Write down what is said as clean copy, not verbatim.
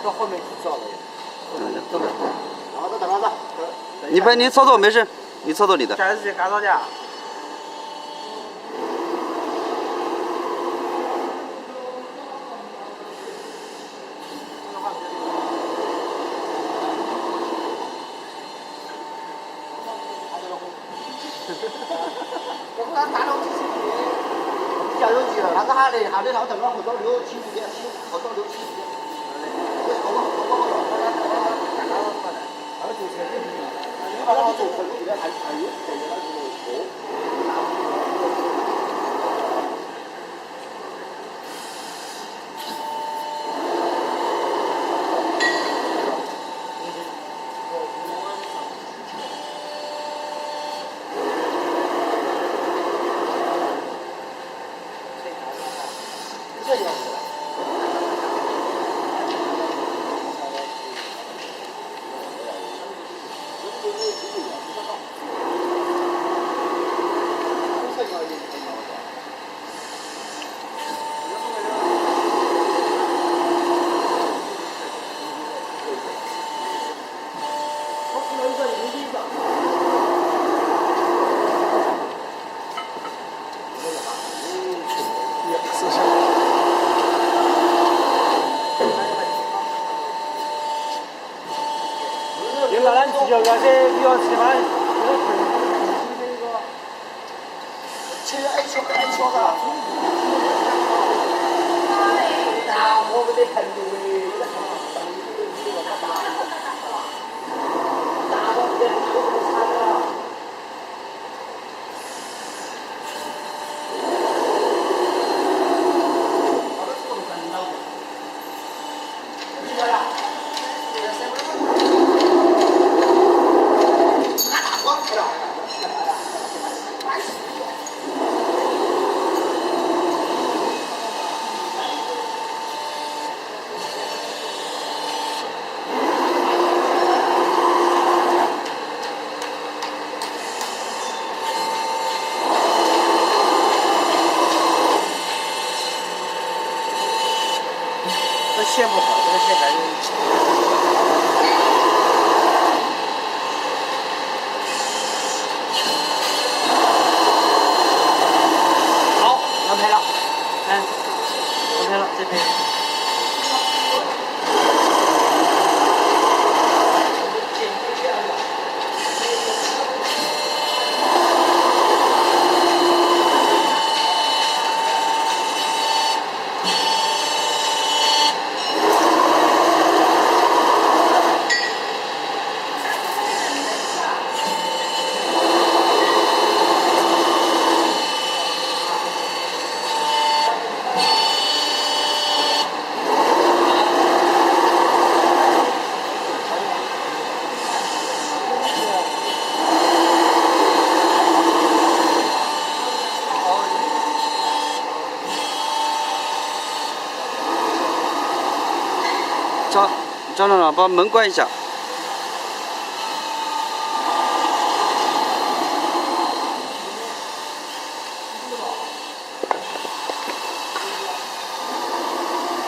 到后面去照了。走。拿着。你操作没事，你操作你的。这是干燥架。我给他打到几十级，比较有级了。那个下来他等了后头6、7、10天，后头6、7、10天。我操了，那就车子你把它做成这个还有这个拖。那咱直接那些比较起码切挨敲的。那我们得看这线不好，这个线感觉。好，完赔了，完赔了，这赔。张厂长把门关一下。